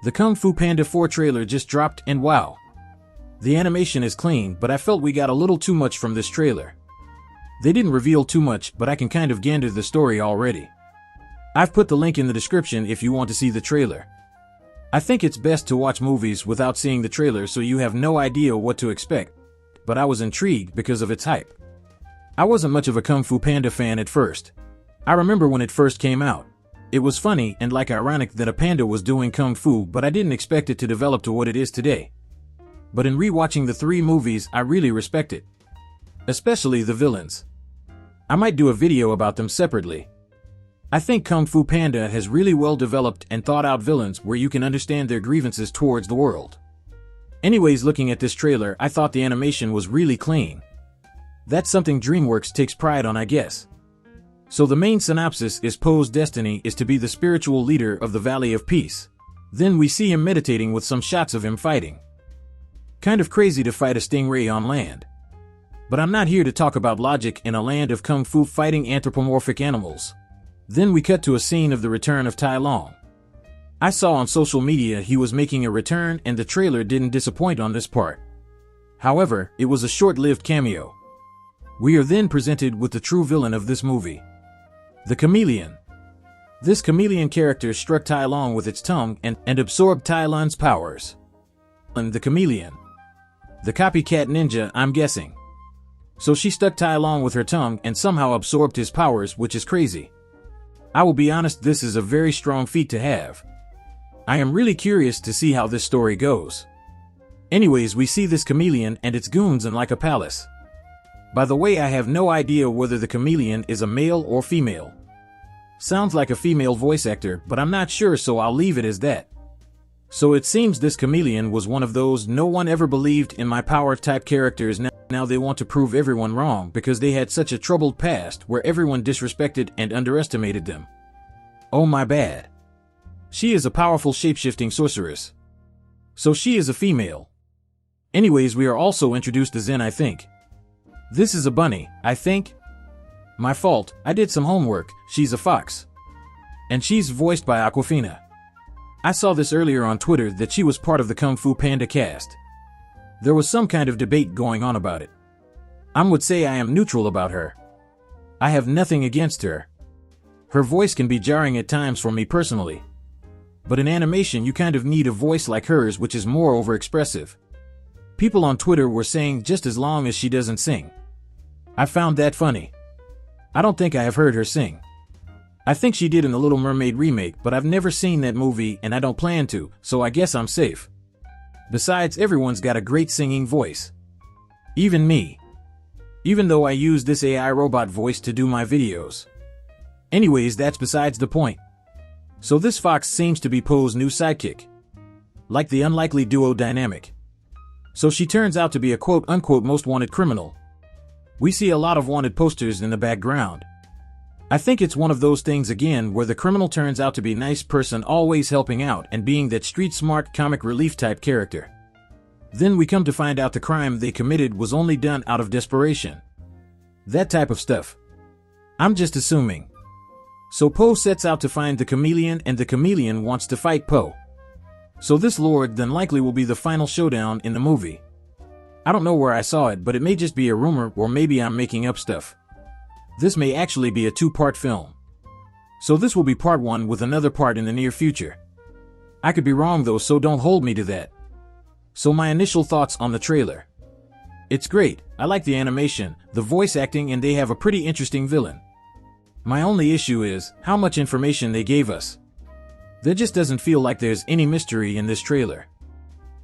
The Kung Fu Panda 4 trailer just dropped and wow. The animation is clean, but I felt we got a little too much from this trailer. They didn't reveal too much, but I can kind of gander the story already. I've put the link in the description if you want to see the trailer. I think it's best to watch movies without seeing the trailer so you have no idea what to expect, but I was intrigued because of its hype. I wasn't much of a Kung Fu Panda fan at first. I remember when it first came out. It was funny and ironic that a panda was doing Kung Fu, but I didn't expect it to develop to what it is today. But in rewatching the 3 movies, I really respect it. Especially the villains. I might do a video about them separately. I think Kung Fu Panda has really well developed and thought out villains where you can understand their grievances towards the world. Anyways, looking at this trailer, I thought the animation was really clean. That's something DreamWorks takes pride on, I guess. So the main synopsis is Po's destiny is to be the spiritual leader of the Valley of Peace. Then we see him meditating with some shots of him fighting. Kind of crazy to fight a stingray on land. But I'm not here to talk about logic in a land of Kung Fu fighting anthropomorphic animals. Then we cut to a scene of the return of Tai Lung. I saw on social media he was making a return and the trailer didn't disappoint on this part. However, it was a short-lived cameo. We are then presented with the true villain of this movie. The chameleon. This chameleon character struck Tai Lung with its tongue and absorbed Tai Lung's powers. And the chameleon. The copycat ninja, I'm guessing. So she stuck Tai Lung with her tongue and somehow absorbed his powers, which is crazy. I will be honest, this is a very strong feat to have. I am really curious to see how this story goes. Anyways, we see this chameleon and its goons in a palace. By the way, I have no idea whether the chameleon is a male or female. Sounds like a female voice actor, but I'm not sure, so I'll leave it as that. So it seems this chameleon was one of those no one ever believed in my power type characters. Now they want to prove everyone wrong because they had such a troubled past where everyone disrespected and underestimated them. Oh my bad. She is a powerful shapeshifting sorceress. So she is a female. Anyways, we are also introduced to Zen, I think. This is a bunny, I think. My fault, I did some homework. She's a fox. And she's voiced by Awkwafina. I saw this earlier on Twitter that she was part of the Kung Fu Panda cast. There was some kind of debate going on about it. I would say I am neutral about her. I have nothing against her. Her voice can be jarring at times for me personally. But in animation you kind of need a voice like hers, which is more overexpressive. People on Twitter were saying just as long as she doesn't sing. I found that funny. I don't think I have heard her sing. I think she did in the Little Mermaid remake, but I've never seen that movie and I don't plan to, so I guess I'm safe. Besides, everyone's got a great singing voice. Even me. Even though I use this AI robot voice to do my videos. Anyways, that's besides the point. So this fox seems to be Po's new sidekick. Like the unlikely duo dynamic. So she turns out to be a quote-unquote most wanted criminal. We see a lot of wanted posters in the background. I think it's one of those things again where the criminal turns out to be a nice person, always helping out and being that street-smart comic relief type character. Then we come to find out the crime they committed was only done out of desperation. That type of stuff. I'm just assuming. So Po sets out to find the chameleon and the chameleon wants to fight Po. So this lord then likely will be the final showdown in the movie. I don't know where I saw it, but it may just be a rumor or maybe I'm making up stuff. This may actually be a 2-part film. So this will be part 1 with another part in the near future. I could be wrong though, so don't hold me to that. So my initial thoughts on the trailer. It's great, I like the animation, the voice acting, and they have a pretty interesting villain. My only issue is how much information they gave us. There just doesn't feel like there's any mystery in this trailer.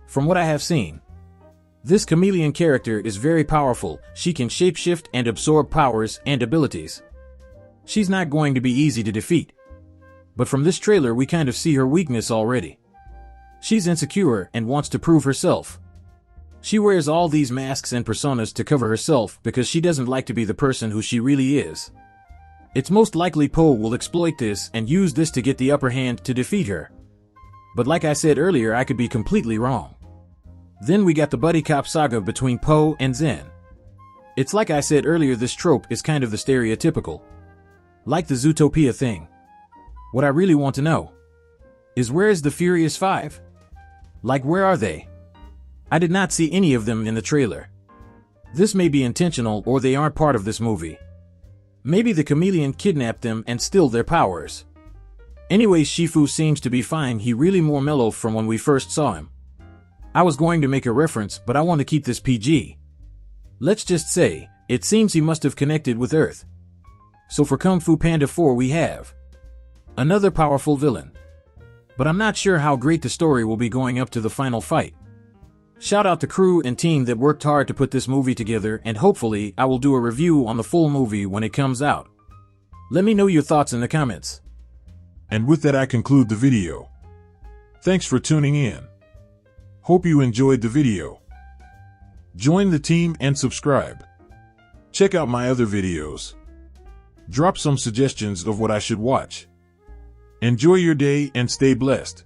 From what I have seen, this chameleon character is very powerful. She can shapeshift and absorb powers and abilities. She's not going to be easy to defeat. But from this trailer we kind of see her weakness already. She's insecure and wants to prove herself. She wears all these masks and personas to cover herself because she doesn't like to be the person who she really is. It's most likely Po will exploit this and use this to get the upper hand to defeat her. But like I said earlier, I could be completely wrong. Then we got the buddy cop saga between Po and Zen. It's like I said earlier, this trope is kind of the stereotypical. Like the Zootopia thing. What I really want to know is, where is the Furious 5? Like, where are they? I did not see any of them in the trailer. This may be intentional, or they aren't part of this movie. Maybe the chameleon kidnapped them and stole their powers. Anyways, Shifu seems to be fine. He really more mellow from when we first saw him. I was going to make a reference, but I want to keep this PG. Let's just say, it seems he must have connected with Earth. So for Kung Fu Panda 4 we have another powerful villain. But I'm not sure how great the story will be going up to the final fight. Shout out to crew and team that worked hard to put this movie together, and hopefully I will do a review on the full movie when it comes out. Let me know your thoughts in the comments. And with that, I conclude the video. Thanks for tuning in. Hope you enjoyed the video. Join the team and subscribe. Check out my other videos. Drop some suggestions of what I should watch. Enjoy your day and stay blessed.